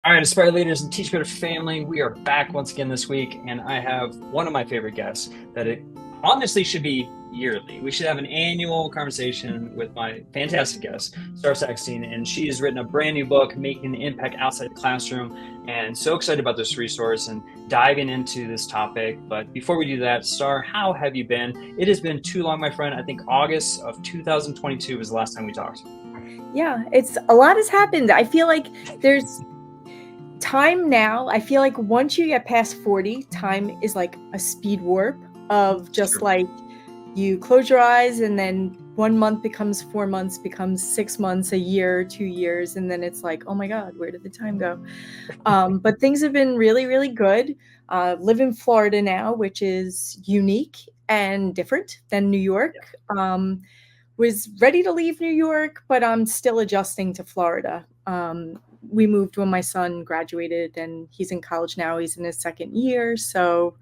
All right, Aspire Leaders and Teach Better family, we are back once again this week, and I have one of my favorite guests that it honestly should be yearly. We should have an annual conversation with my fantastic guest, Starr Sackstein, and she has written a brand new book, Making an Impact Outside the Classroom, and so excited about this resource and diving into this topic. But before we do that, Starr, how have you been? It has been too long, my friend. I think August of 2022 was the last time we talked. Yeah, it's a lot has happened. I feel like there's time now. I feel like once you get past 40, time is like a speed warp of It's just true. like you close your eyes and then 1 month becomes 4 months, becomes 6 months, a year, 2 years, and then it's like, oh my God, where did the time go? But things have been really, really good. Live in Florida now, which is unique and different than New Yeah. York. Was ready to leave New York, but I'm still adjusting to Florida. We moved when my son graduated, and he's in college now. He's in his second year. So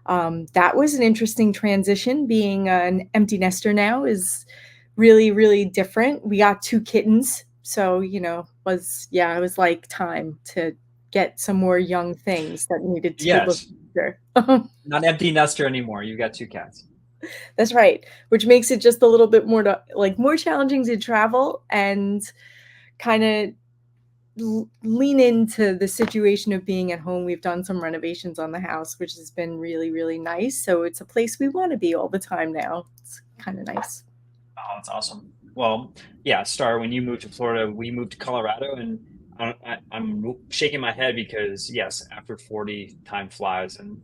that was an interesting transition. Being an empty nester now is really, really different. We got two kittens. So, it was like time to get some more young things that needed to look Yes, after. not empty nester anymore. You've got two cats. That's right, which makes it just a little bit more more challenging to travel and kind of lean into the situation of being at home. We've done some renovations on the house, which has been really, really nice. So it's a place we want to be all the time now. It's kind of nice. Oh, that's awesome. Well, yeah, Star, when you moved to Florida, we moved to Colorado, and I'm shaking my head because, yes, after 40, time flies. And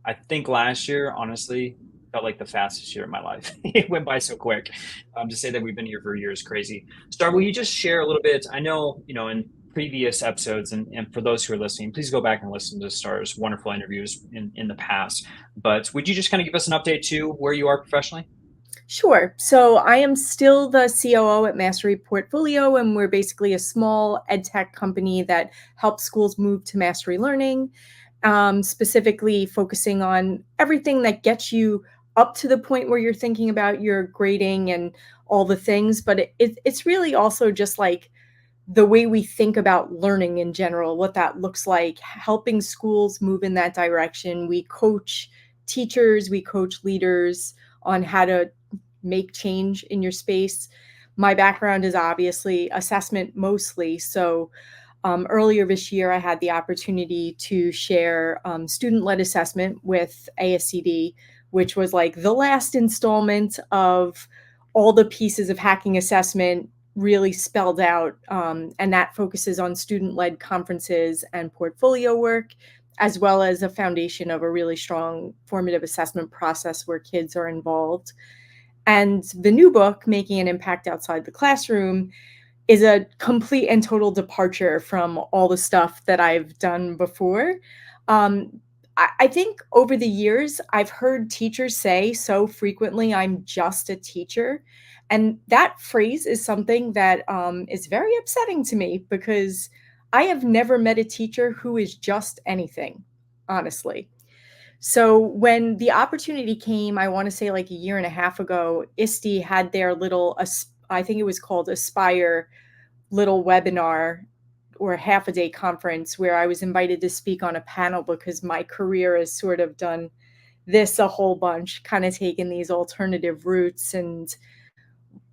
I think last year, honestly, felt like the fastest year of my life. It went by so quick. To say that we've been here for a year is crazy. Star, will you just share a little bit? I know, in previous episodes, and for those who are listening, please go back and listen to Star's wonderful interviews in the past. But would you just kind of give us an update to where you are professionally? Sure. So I am still the COO at Mastery Portfolio, and we're basically a small EdTech company that helps schools move to mastery learning, specifically focusing on everything that gets you up to the point where you're thinking about your grading and all the things. But it's really also just like the way we think about learning in general, what that looks like, helping schools move in that direction. We coach teachers, we coach leaders on how to make change in your space. My background is obviously assessment mostly. So earlier this year, I had the opportunity to share student led assessment with ASCD, which was like the last installment of all the pieces of hacking assessment really spelled out. And that focuses on student led conferences and portfolio work, as well as a foundation of a really strong formative assessment process where kids are involved. And the new book, Making an Impact Outside the Classroom, is a complete and total departure from all the stuff that I've done before. I think over the years, I've heard teachers say so frequently, I'm just a teacher. And that phrase is something that is very upsetting to me because I have never met a teacher who is just anything, honestly. So when the opportunity came, I want to say like a year and a half ago, ISTE had their little, I think it was called Aspire little webinar or a half a day conference where I was invited to speak on a panel because my career has sort of done this a whole bunch, kind of taken these alternative routes and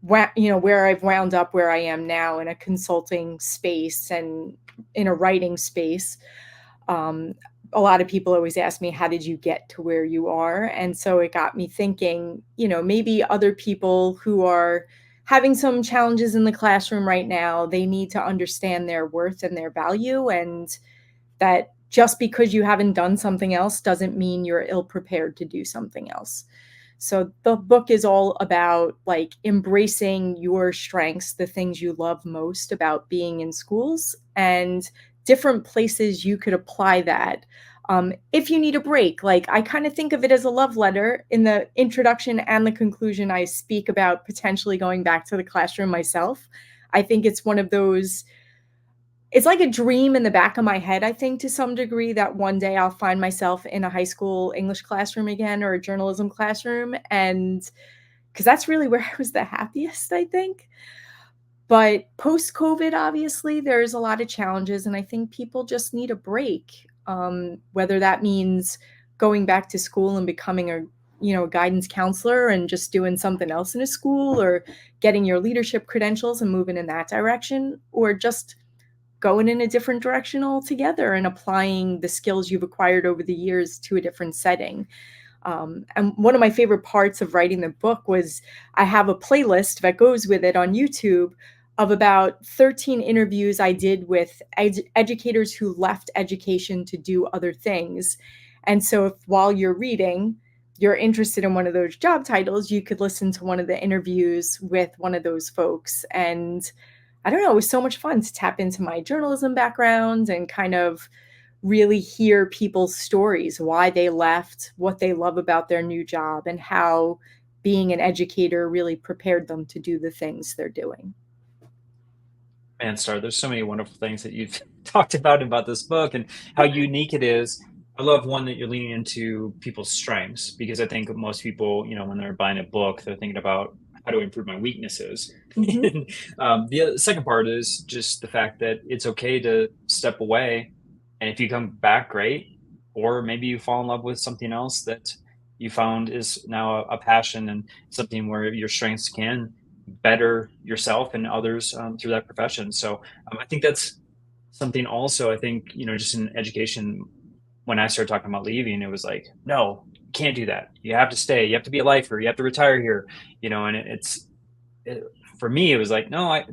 where I've wound up where I am now in a consulting space and in a writing space. Um, a lot of people always ask me, how did you get to where you are? And so it got me thinking, maybe other people who are having some challenges in the classroom right now, they need to understand their worth and their value, and that just because you haven't done something else doesn't mean you're ill prepared to do something else. So the book is all about like embracing your strengths, the things you love most about being in schools, and different places you could apply that. If you need a break, like I kind of think of it as a love letter. In the introduction and the conclusion, I speak about potentially going back to the classroom myself. I think it's one of those, it's like a dream in the back of my head, I think, to some degree, that one day I'll find myself in a high school English classroom again or a journalism classroom. And because that's really where I was the happiest, I think. But post-COVID, obviously, there's a lot of challenges, and I think people just need a break. Whether that means going back to school and becoming a guidance counselor and just doing something else in a school, or getting your leadership credentials and moving in that direction, or just going in a different direction altogether and applying the skills you've acquired over the years to a different setting. And one of my favorite parts of writing the book was I have a playlist that goes with it on YouTube of about 13 interviews I did with educators who left education to do other things. And so if while you're reading, you're interested in one of those job titles, you could listen to one of the interviews with one of those folks. And I don't know, it was so much fun to tap into my journalism background and kind of really hear people's stories, why they left, what they love about their new job, and how being an educator really prepared them to do the things they're doing. Man, Star, there's so many wonderful things that you've talked about this book and how unique it is. I love one that you're leaning into people's strengths because I think most people, when they're buying a book, they're thinking about how to improve my weaknesses. Mm-hmm. And the second part is just the fact that it's okay to step away, and if you come back, great. Or maybe you fall in love with something else that you found is now a passion and something where your strengths can better yourself and others through that profession. So I think that's something also, I think, just in education, when I started talking about leaving, it was like, no, you can't do that. You have to stay. You have to be a lifer. You have to retire here, and it, for me, it was like, no, I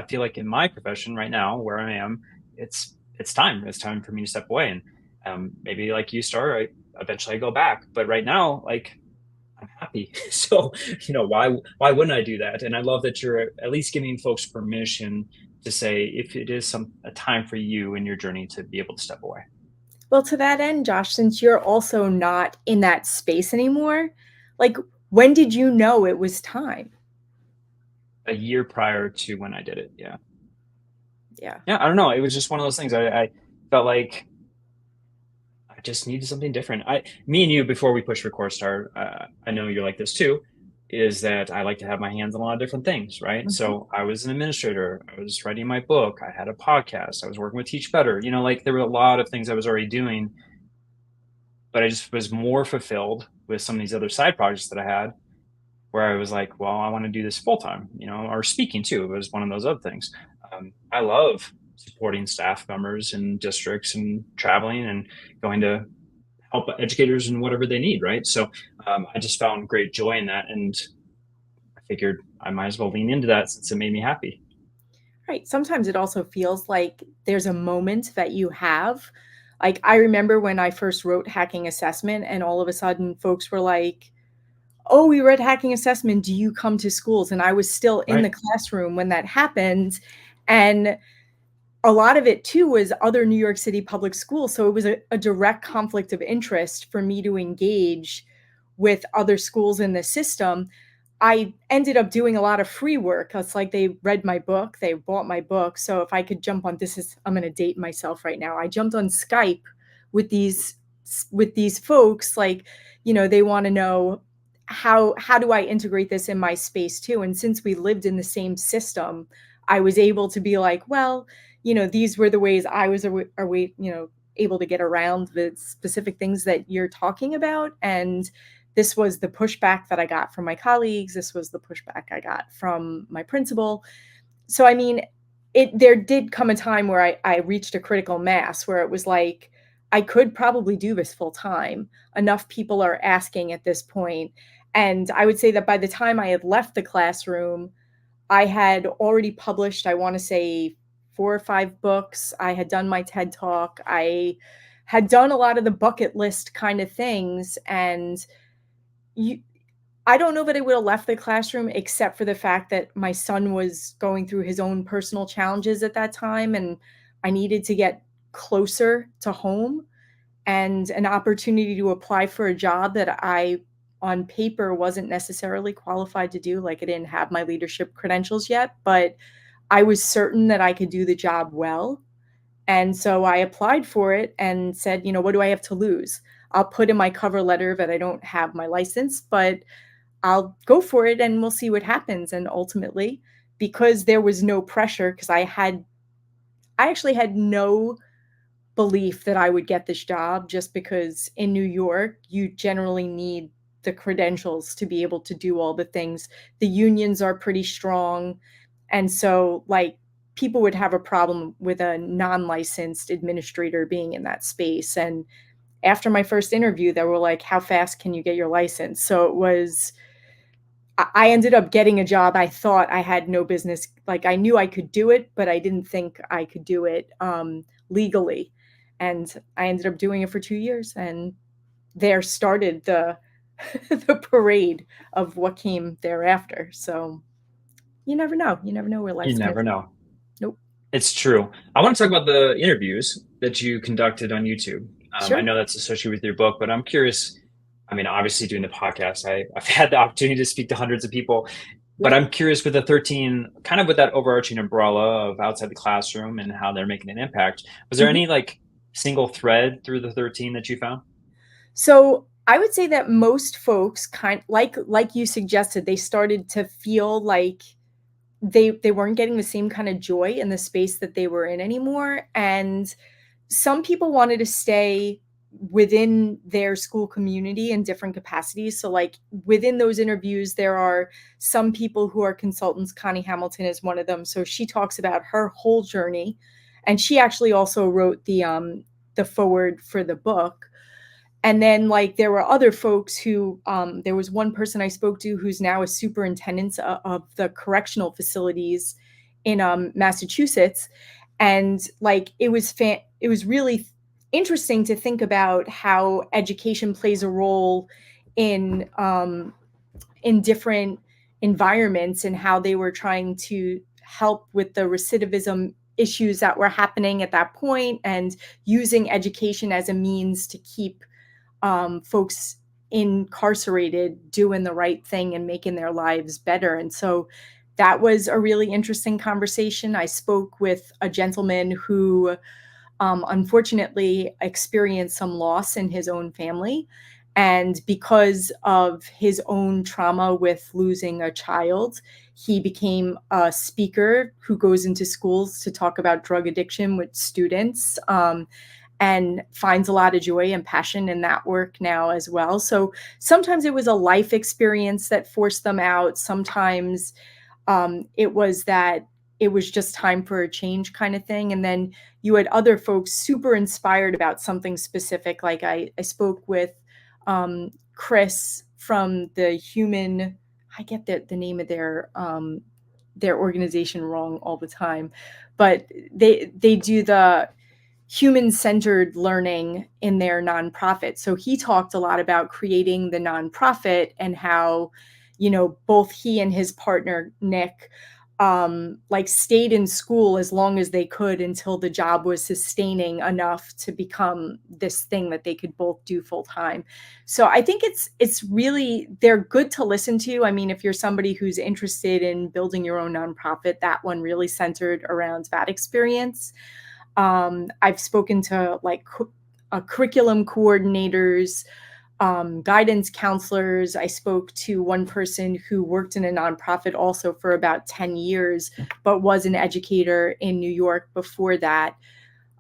feel like in my profession right now where I am, it's time. It's time for me to step away. And maybe like you, Star, eventually I go back. But right now, like, I'm happy. So, why wouldn't I do that? And I love that you're at least giving folks permission to say if it is a time for you in your journey to be able to step away. Well, to that end, Josh, since you're also not in that space anymore, like, when did you know it was time? A year prior to when I did it, yeah, Yeah. yeah. I don't know. It was just one of those things. I felt like I just needed something different. Me and you, before we push record start, I know you're like this too, is that I like to have my hands on a lot of different things, right? Mhm. So I was an administrator, I was writing my book, I had a podcast, I was working with Teach Better, like there were a lot of things I was already doing, but I just was more fulfilled with some of these other side projects that I had where I was like, well, I want to do this full time, or speaking too. It was one of those other things. I love supporting staff members and districts and traveling and going to help educators in whatever they need, right? So I just found great joy in that, and I figured I might as well lean into that since it made me happy. Right. Sometimes it also feels like there's a moment that you have. Like, I remember when I first wrote Hacking Assessment, and all of a sudden folks were like, "Oh, we read Hacking Assessment. Do you come to schools?" And I was still in the Right. classroom when that happened. And a lot of it too was other New York City public schools. So it was a direct conflict of interest for me to engage with other schools in the system. I ended up doing a lot of free work. It's like they read my book, they bought my book. So if I could jump on, I'm going to date myself right now. I jumped on Skype with these folks, like, they want to know how do I integrate this in my space too? And since we lived in the same system, I was able to be like, well, these were the ways I was able to get around the specific things that you're talking about. And this was the pushback that I got from my colleagues. This was the pushback I got from my principal. So, I mean, there did come a time where I reached a critical mass where it was like, I could probably do this full time. Enough people are asking at this point. And I would say that by the time I had left the classroom, I had already published, I want to say, 4 or 5 books. I had done my TED talk. I had done a lot of the bucket list kind of things. And you, I don't know that I would have left the classroom except for the fact that my son was going through his own personal challenges at that time. And I needed to get closer to home, and an opportunity to apply for a job that I, on paper, wasn't necessarily qualified to do. Like, I didn't have my leadership credentials yet, but I was certain that I could do the job well. And so I applied for it and said, what do I have to lose? I'll put in my cover letter that I don't have my license, but I'll go for it and we'll see what happens. And ultimately, because there was no pressure, because I actually had no belief that I would get this job, just because in New York, you generally need the credentials to be able to do all the things. The unions are pretty strong. And so, like, people would have a problem with a non licensed administrator being in that space. And after my first interview, they were like, how fast can you get your license? So it was, I ended up getting a job I thought I had no business. Like, I knew I could do it, but I didn't think I could do it legally. And I ended up doing it for 2 years, and there started the the parade of what came thereafter. So you never know. You never know where You life's going to never take know. you. Nope. It's true. I want to talk about the interviews that you conducted on YouTube. I Sure. know that's associated with your book, but I'm curious. I mean, obviously, doing the podcast, I've had the opportunity to speak to hundreds of people, but Yep. I'm curious with the 13, kind of with that overarching umbrella of outside the classroom and how they're making an impact. Was there Mhm. any like single thread through the 13 that you found? So I would say that most folks, kind like you suggested, they started to feel like they weren't getting the same kind of joy in the space that they were in anymore. And some people wanted to stay within their school community in different capacities. So, like, within those interviews, there are some people who are consultants. Connie Hamilton is one of them. So she talks about her whole journey, and she actually also wrote the forward for the book. And then, like, there were other folks who, there was one person I spoke to who's now a superintendent of the correctional facilities in Massachusetts. And, like, it was really interesting to think about how education plays a role in different environments, and how they were trying to help with the recidivism issues that were happening at that point, and using education as a means to keep folks incarcerated doing the right thing and making their lives better. And so that was a really interesting conversation. I spoke with a gentleman who unfortunately experienced some loss in his own family. And because of his own trauma with losing a child, he became a speaker who goes into schools to talk about drug addiction with students. And finds a lot of joy and passion in that work now as well. So sometimes it was a life experience that forced them out. Sometimes it was that it was just time for a change, kind of thing. And then you had other folks super inspired about something specific. Like, I spoke with Chris from the Human, I get the name of their organization wrong all the time, but they do the human-centered learning in their nonprofit. So he talked a lot about creating the nonprofit, and how, both he and his partner Nick, like, stayed in school as long as they could until the job was sustaining enough to become this thing that they could both do full time. So I think it's really, they're good to listen to. I mean, if you're somebody who's interested in building your own nonprofit, that one really centered around that experience. I've spoken to, like, curriculum coordinators, guidance counselors. I spoke to one person who worked in a nonprofit also for about 10 years, but was an educator in New York before that.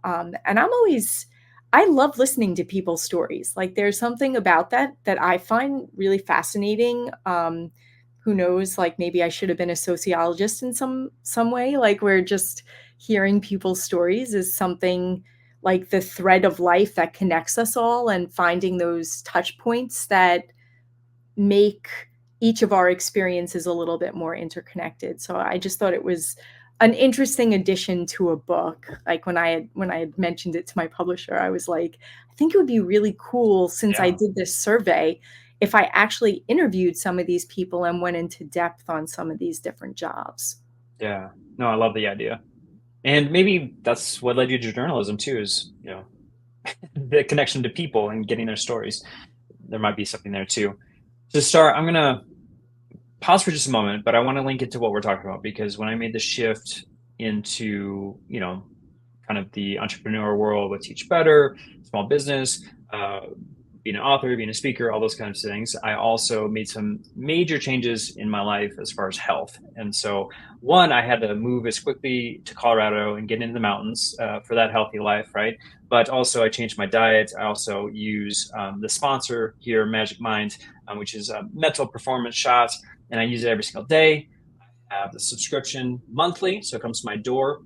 And I love listening to people's stories. Like, there's something about that I find really fascinating. Who knows? Like, maybe I should have been a sociologist in some way. Like, where just hearing people's stories is something, like, the thread of life that connects us all, and finding those touch points that make each of our experiences a little bit more interconnected. So I just thought it was an interesting addition to a book. Like, when I had mentioned it to my publisher, I was like, I think it would be really cool, since I Yeah, did this survey, if I actually interviewed some of these people and went into depth on some of these different jobs. yeah. No, I love the idea. And maybe that's what led you to journalism too, is, the connection to people and getting their stories. There might be something there too. To start, I'm gonna pause for just a moment, but I want to link it to what we're talking about because when I made the shift into, kind of the entrepreneur world with Teach Better, small business, uh, being an author, being a speaker, all those kinds of things, I also made some major changes in my life as far as health. And so, one, I had to move as quickly to Colorado and get into the mountains for that healthy life, right? But also, I changed my diet. I also use the sponsor here, Magic Mind, which is a mental performance shot, and I use it every single day. I have the subscription monthly, so it comes to my door.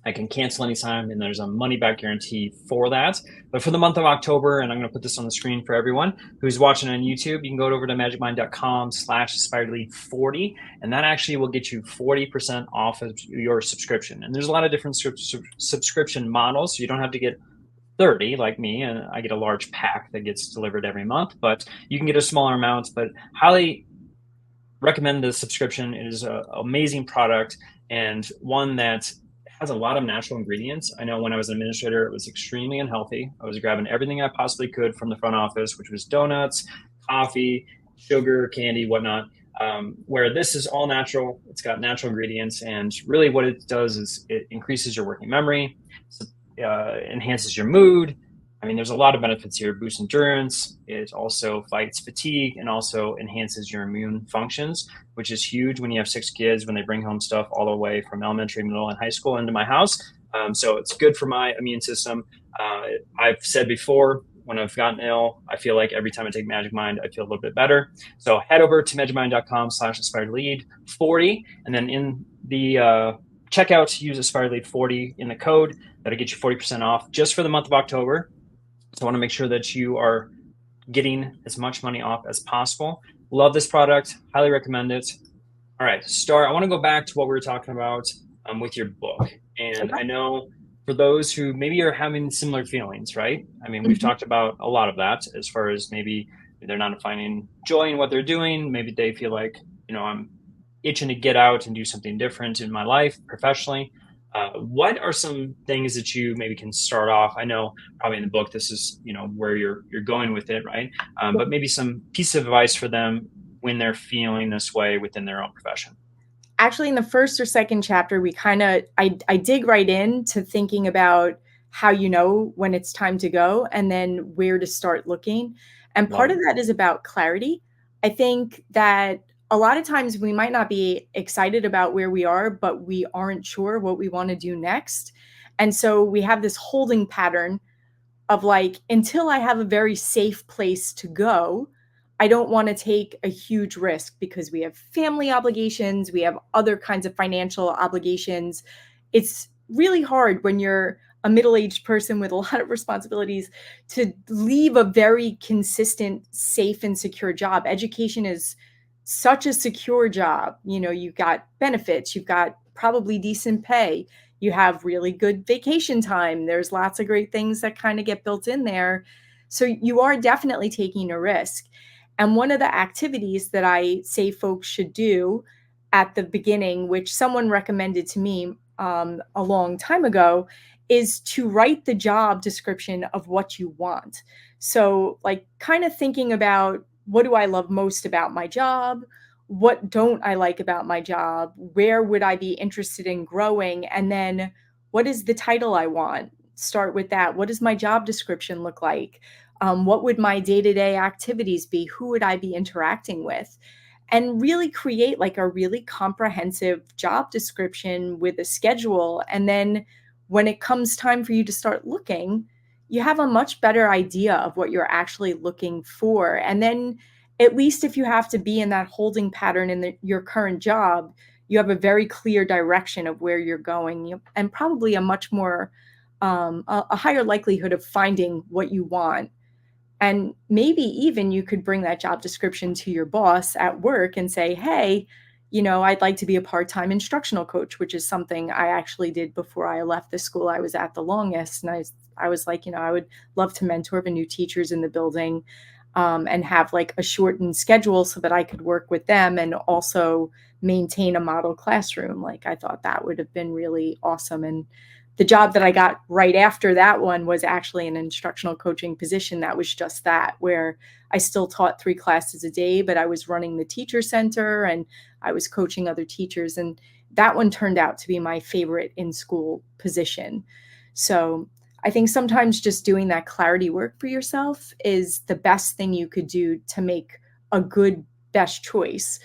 I can cancel anytime, and there's a money back guarantee for that. But for the month of October, and I'm going to put this on the screen for everyone who's watching on YouTube, you can go over to magicmind.com/aspiredlead40, and that actually will get you 40% off of your subscription. And there's a lot of different subscription models, so you don't have to get 30 like me, and I get a large pack that gets delivered every month, but you can get a smaller amount. But highly recommend the subscription. It is an amazing product, and one that has a lot of natural ingredients. I know when I was an administrator, it was extremely unhealthy. I was grabbing everything I possibly could from the front office, which was donuts, coffee, sugar, candy, whatnot. Where this is all natural, it's got natural ingredients, and really what it does is it increases your working memory, enhances your mood. I mean, there's a lot of benefits here. Boosts endurance. It also fights fatigue and also enhances your immune functions, which is huge when you have 6 kids, when they bring home stuff all the way from elementary, middle, and high school into my house. So it's good for my immune system. I've said before, when I've gotten ill, I feel like every time I take Magic Mind, I feel a little bit better. So head over to magicmind.com/aspiredlead40, and then in the checkout, use aspiredlead40 in the code. That'll get you 40% off just for the month of October. So I want to make sure that you are getting as much money off as possible. Love this product. Highly recommend it. All right, Starr, I want to go back to what we were talking about with your book. And Okay. I know for those who maybe are having similar feelings, right? I mean, we've Mhm. talked about a lot of that as far as maybe they're not finding joy in what they're doing. Maybe they feel like, I'm itching to get out and do something different in my life professionally. What are some things that you maybe can start off? I know probably in the book this is where you're going with it, right? But maybe some piece of advice for them when they're feeling this way within their own profession. Actually, in the first or second chapter, we kind of I dig right into thinking about how you know when it's time to go and then where to start looking. And Love part it. of that is about clarity. I think that a lot of times we might not be excited about where we are, but we aren't sure what we want to do next. And so we have this holding pattern of like, until I have a very safe place to go, I don't want to take a huge risk because we have family obligations, we have other kinds of financial obligations. It's really hard when you're a middle-aged person with a lot of responsibilities to leave a very consistent, safe, and secure job. Education is such a secure job. You've got benefits, you've got probably decent pay, you have really good vacation time. There's lots of great things that kind of get built in there. So you are definitely taking a risk. And one of the activities that I say folks should do at the beginning, which someone recommended to me a long time ago, is to write the job description of what you want. So, like, kind of thinking about, what do I love most about my job? What don't I like about my job? Where would I be interested in growing? And then what is the title I want? Start with that. What does my job description look like? What would my day to day activities be? Who would I be interacting with? And really create like a really comprehensive job description with a schedule. And then when it comes time for you to start looking, you have a much better idea of what you're actually looking for. And then, at least if you have to be in that holding pattern in your current job, you have a very clear direction of where you're going, and probably a much more a higher likelihood of finding what you want. And maybe even you could bring that job description to your boss at work and say, hey, I'd like to be a part-time instructional coach, which is something I actually did before I left the school I was at the longest. And I was like, I would love to mentor the new teachers in the building, and have like a shortened schedule so that I could work with them and also maintain a model classroom. Like, I thought that would have been really awesome. And the job that I got right after that one was actually an instructional coaching position that was just that, where I still taught 3 classes a day, but I was running the teacher center and I was coaching other teachers. And that one turned out to be my favorite in school position. So I think sometimes just doing that clarity work for yourself is the best thing you could do to make a good best choice.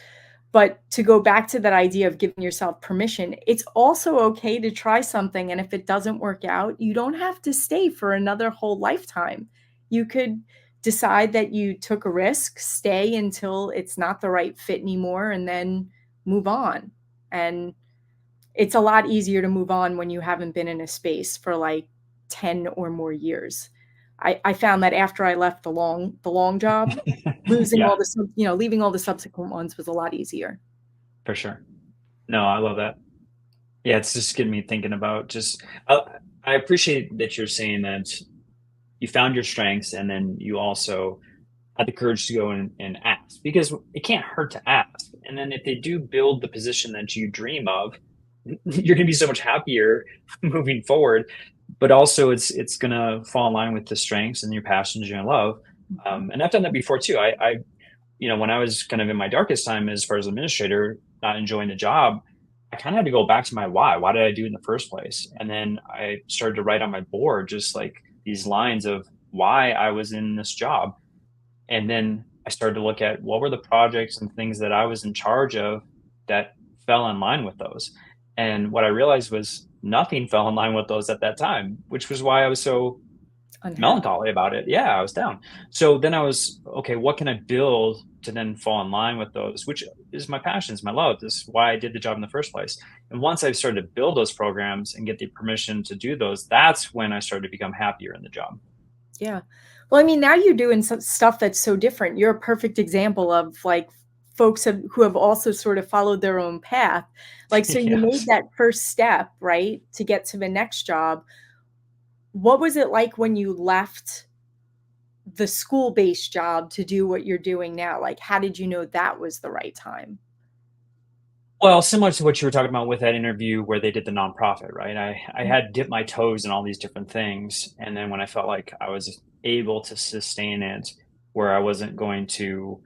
But to go back to that idea of giving yourself permission, it's also okay to try something. And if it doesn't work out, you don't have to stay for another whole lifetime. You could decide that you took a risk, stay until it's not the right fit anymore, and then move on. And it's a lot easier to move on when you haven't been in a space for like 10 or more years. I found that after I left the long job, losing Yeah, all the leaving all the subsequent ones was a lot easier. for sure. No, I love that. Yeah, it's just getting me thinking about just, uh, I appreciate that you're saying that you found your strengths and then you also had the courage to go and ask because it can't hurt to ask. And then if they do build the position that you dream of, you're going to be so much happier moving forward. But also, it's going to fall in line with the strengths and your passions and your love. Mhm. And I've done that before too. When I was kind of in my darkest time as far as administrator, not enjoying the job, I kind of had to go back to my why. Why did I do it in the first place? And then I started to write on my board just like these lines of why I was in this job. And then I started to look at what were the projects and things that I was in charge of that fell in line with those. And what I realized was nothing fell in line with those at that time, which was why I was so Unhappy. melancholy about it. Yeah, I was down. So then I was, okay, what can I build to then fall in line with those, which is my passions, my love. This is why I did the job in the first place. And once I started to build those programs and get the permission to do those, that's when I started to become happier in the job. Yeah. Well, I mean, now you're doing some stuff that's so different. You're a perfect example of like who have also sort of followed their own path. Like, so you made Yes. that first step, right, to get to the next job. What was it like when you left the school-based job to do what you're doing now? Like, how did you know that was the right time? Well, similar to what you were talking about with that interview where they did the nonprofit, right? I had dipped my toes in all these different things. And then when I felt like I was able to sustain it where I wasn't going to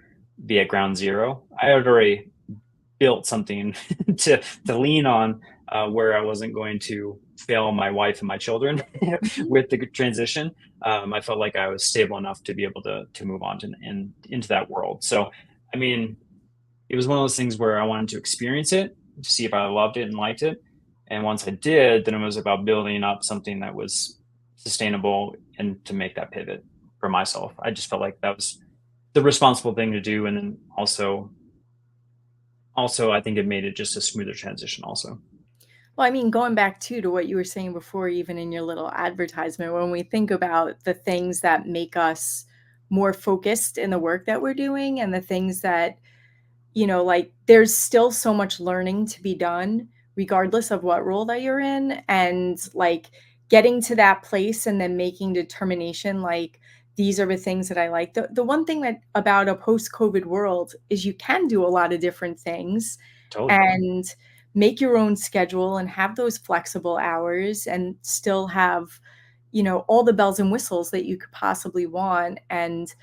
be at ground zero, I had already built something to lean on where I wasn't going to fail my wife and my children Mhm. with the transition. I felt like I was stable enough to be able to move on and into that world. So, I mean, it was one of those things where I wanted to experience it to see if I loved it and liked it. And once I did, then it was about building up something that was sustainable and to make that pivot for myself. I just felt like that was the responsible thing to do. And then also I think it made it just a smoother transition also. Well, I mean, going back to what you were saying before, even in your little advertisement, when we think about the things that make us more focused in the work that we're doing and the things that, like there's still so much learning to be done regardless of what role that you're in. And like getting to that place and then making determination like these are the things that I like. The one thing that about a post-COVID world is you can do a lot of different things Totally. and make your own schedule and have those flexible hours and still have, all the bells and whistles that you could possibly want. And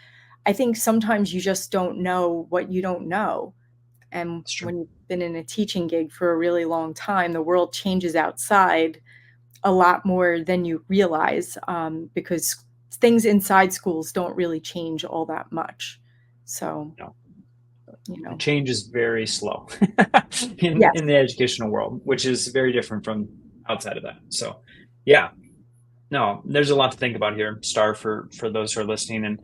I think sometimes you just don't know what you don't know. And It's true. when you've been in a teaching gig for a really long time, the world changes outside a lot more than you realize, because things inside schools don't really change all that much. So, No, you the know, change is very slow yes. in the educational world, which is very different from outside of that. So yeah, no, there's a lot to think about here, Star, for those who are listening. And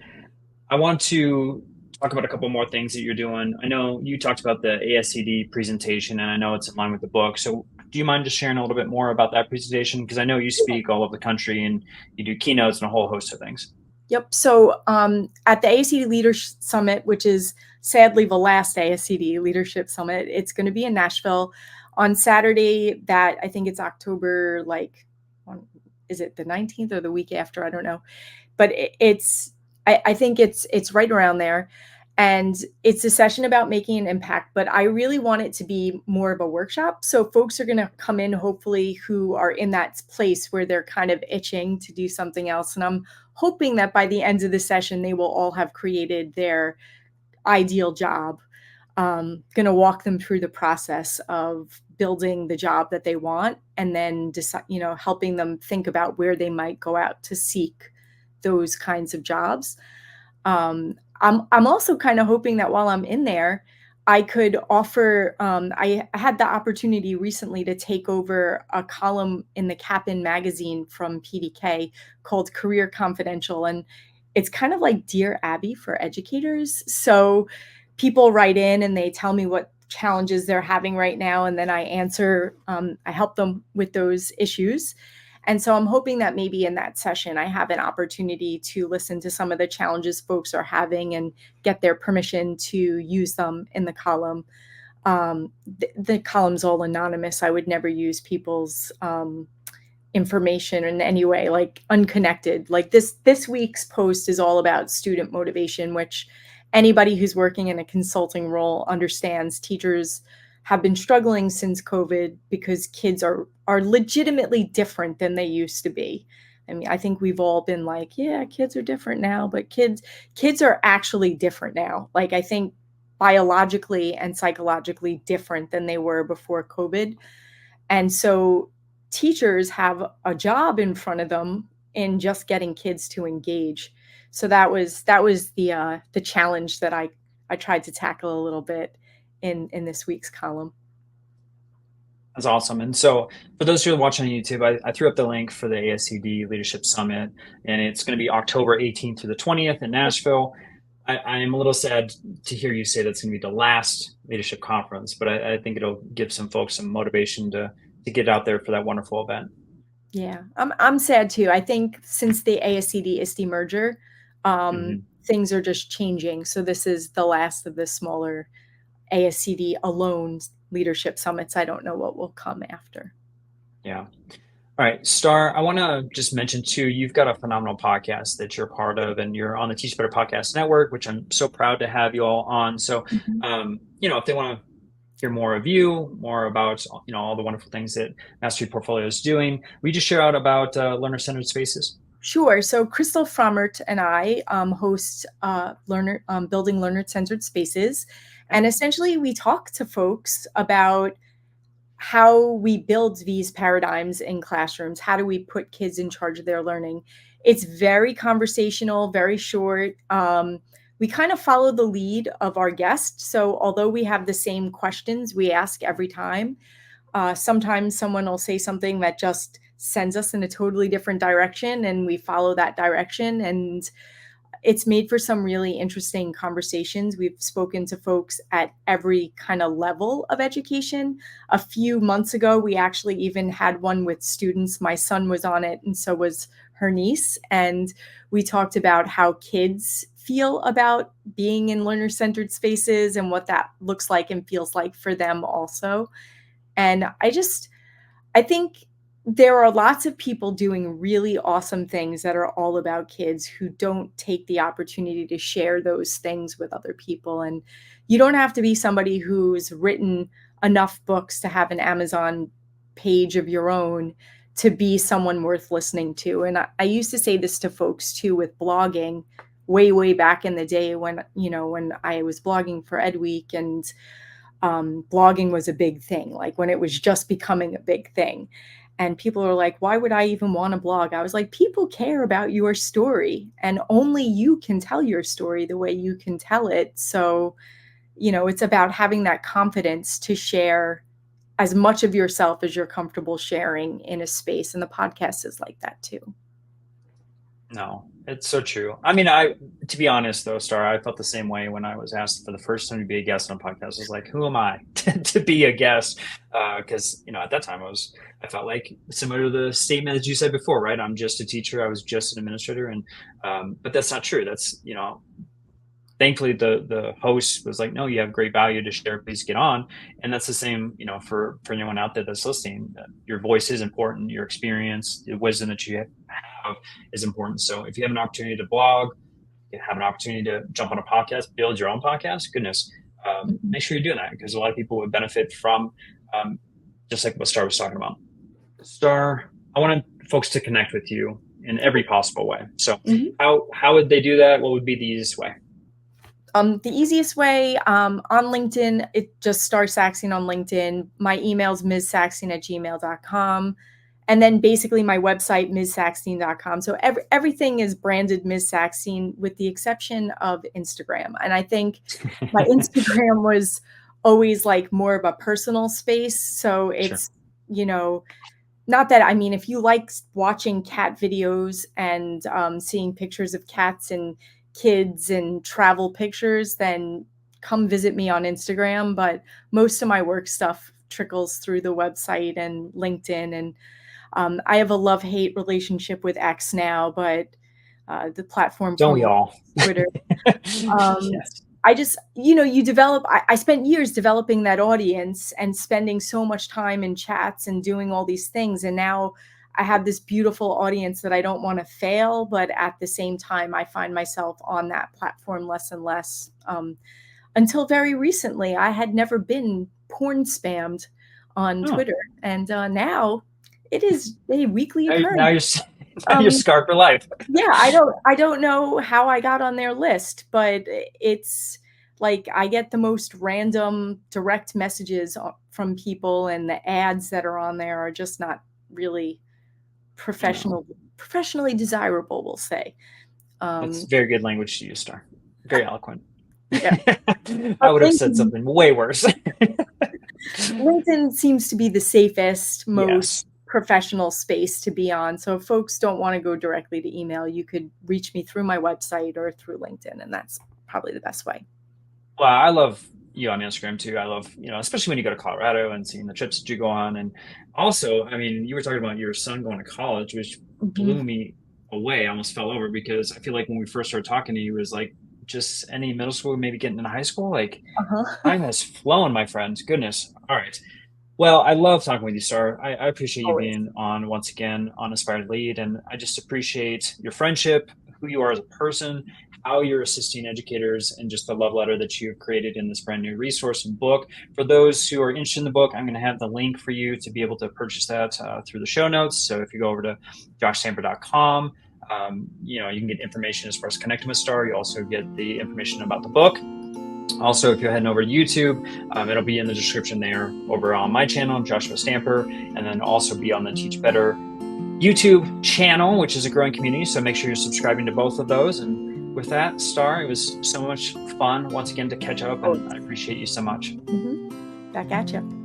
I want to talk about a couple more things that you're doing. I know you talked about the ASCD presentation, and I know it's in line with the book. So, do you mind just sharing a little bit more about that presentation? Because I know you speak all over the country and you do keynotes and a whole host of things. Yep. So at the ASCD Leadership Summit, which is sadly the last ASCD Leadership Summit, it's going to be in Nashville on Saturday. That I think it's October, like, is it the 19th or the week after? I don't know, but I think it's right around there. And it's a session about making an impact, but I really want it to be more of a workshop. So folks are going to come in, hopefully, who are in that place where they're kind of itching to do something else. And I'm hoping that by the end of the session, they will all have created their ideal job. going to walk them through the process of building the job that they want, and then decide, helping them think about where they might go out to seek those kinds of jobs. I'm also kind of hoping that while I'm in there, I could offer. I had the opportunity recently to take over a column in the Cap'n magazine from PDK called Career Confidential, and it's kind of like Dear Abby for educators. So people write in and they tell me what challenges they're having right now, and then I answer. I help them with those issues. And so I'm hoping that maybe in that session, I have an opportunity to listen to some of the challenges folks are having and get their permission to use them in the column. The column's all anonymous. I would never use people's information in any way, like unconnected. Like this week's post is all about student motivation, which anybody who's working in a consulting role understands. Teachers have been struggling since COVID because kids are legitimately different than they used to be. I mean, I think we've all been like, yeah, kids are different now, but kids are actually different now. Like, I think biologically and psychologically different than they were before COVID. And so teachers have a job in front of them in just getting kids to engage. So that was the challenge that I tried to tackle a little bit in this week's column. That's awesome. And so, for those who are watching on YouTube, I threw up the link for the ASCD Leadership Summit, and it's going to be October 18th through the 20th in Nashville. I am a little sad to hear you say that's going to be the last leadership conference, but I think it'll give some folks some motivation to get out there for that wonderful event. Yeah, I'm sad too. I think since the ASCD ISTE merger, Hmm. things are just changing. So this is the last of the smaller ASCD alone leadership summits. I don't know what will come after. Yeah. All right, Star, I want to just mention too, you've got a phenomenal podcast that you're part of, and you're on the Teach Better Podcast Network, which I'm so proud to have you all on. So, Mhm. if they want to hear more of you, more about, all the wonderful things that Mastery Portfolio is doing, we just share out about learner-centered spaces. Sure. So Crystal Frommert and I host Building Learner-Centered Spaces. Yeah. And essentially, we talk to folks about how we build these paradigms in classrooms. How do we put kids in charge of their learning? It's very conversational, very short. We kind of follow the lead of our guests. So although we have the same questions we ask every time, sometimes someone will say something that just sends us in a totally different direction, and we follow that direction. And it's made for some really interesting conversations. We've spoken to folks at every kind of level of education. A few months ago, we actually even had one with students. My son was on it, and so was her niece. And we talked about how kids feel about being in learner centered spaces and what that looks like and feels like for them also. And I think there are lots of people doing really awesome things that are all about kids who don't take the opportunity to share those things with other people. And you don't have to be somebody who's written enough books to have an Amazon page of your own to be someone worth listening to. And I used to say this to folks too with blogging way back in the day when I was blogging for Ed Week, and blogging was a big thing, like when it was just becoming a big thing. And people are like, why would I even want to blog? I was like, people care about your story, and only you can tell your story the way you can tell it. So, it's about having that confidence to share as much of yourself as you're comfortable sharing in a space. And the podcast is like that too. No, it's so true. I mean, to be honest though, Star, I felt the same way when I was asked for the first time to be a guest on a podcast. I was like, who am I to be a guest? Because at that time I felt like similar to the statement that you said before, right? I'm just a teacher. I was just an administrator, and but that's not true. That's thankfully the host was like, no, you have great value to share, please get on. And that's the same, for anyone out there that's listening. Your voice is important, your experience, the wisdom that you have is important. So if you have an opportunity to blog, you have an opportunity to jump on a podcast, build your own podcast, goodness, Mhm. make sure you're doing that, because a lot of people would benefit from, just like what Star was talking about. Star, I want folks to connect with you in every possible way. So Mhm. how would they do that? What would be the easiest way? The easiest way, on LinkedIn, it just Starr Sackstein on LinkedIn. My email's mssackstein@gmail.com. And then basically my website, mssackstein.com. So everything is branded Ms. Sackstein with the exception of Instagram. And I think my Instagram was always like more of a personal space. So Sure. it's, you know, not that, I mean, if you like watching cat videos and seeing pictures of cats and kids and travel pictures, then come visit me on Instagram. But most of my work stuff trickles through the website and LinkedIn. And I have a love-hate relationship with X now, but the platform Don't we formerly all? Twitter. Um, Yes. I just, you develop, I spent years developing that audience and spending so much time in chats and doing all these things. And now I have this beautiful audience that I don't want to fail, but at the same time, I find myself on that platform less and less. Until very recently, I had never been porn spammed on Oh, Twitter. And now it is a weekly now occurrence. now you're Um, scarred for life. yeah, I don't know how I got on their list, but it's like I get the most random direct messages from people, and the ads that are on there are just not really No, professionally desirable, we'll say. that's Um, very good language to use, Star. Very eloquent. yeah, I but would have said something way worse. LinkedIn seems to be the safest, Yes. most professional space to be on. So if folks don't want to go directly to email, you could reach me through my website or through LinkedIn, and that's probably the best way. Well, I love you on Instagram too. I love, especially when you go to Colorado and seeing the trips that you go on. And also, I mean, you were talking about your son going to college, which Mhm. blew me away. I almost fell over because I feel like when we first started talking to you, it was like just any middle school, maybe getting into high school. Like Uh-huh. time has flown, my friend. Goodness. All right. Well, I love talking with you, Star. I appreciate you Always. being on once again on Aspired Lead, and I just appreciate your friendship, who you are as a person, how you're assisting educators, and just the love letter that you've created in this brand new resource and book. For those who are interested in the book, I'm going to have the link for you to be able to purchase that through the show notes. So if you go over to joshsamper.com, you can get information as far as connecting with Star. You also get the information about the book. Also, if you're heading over to YouTube, it'll be in the description there over on my channel, Joshua Stamper, and then also be on the Teach Better YouTube channel, which is a growing community. So make sure you're subscribing to both of those. And with that, Star, it was so much fun once again to catch up, and I Always. appreciate you so much. Mhm. Back at you.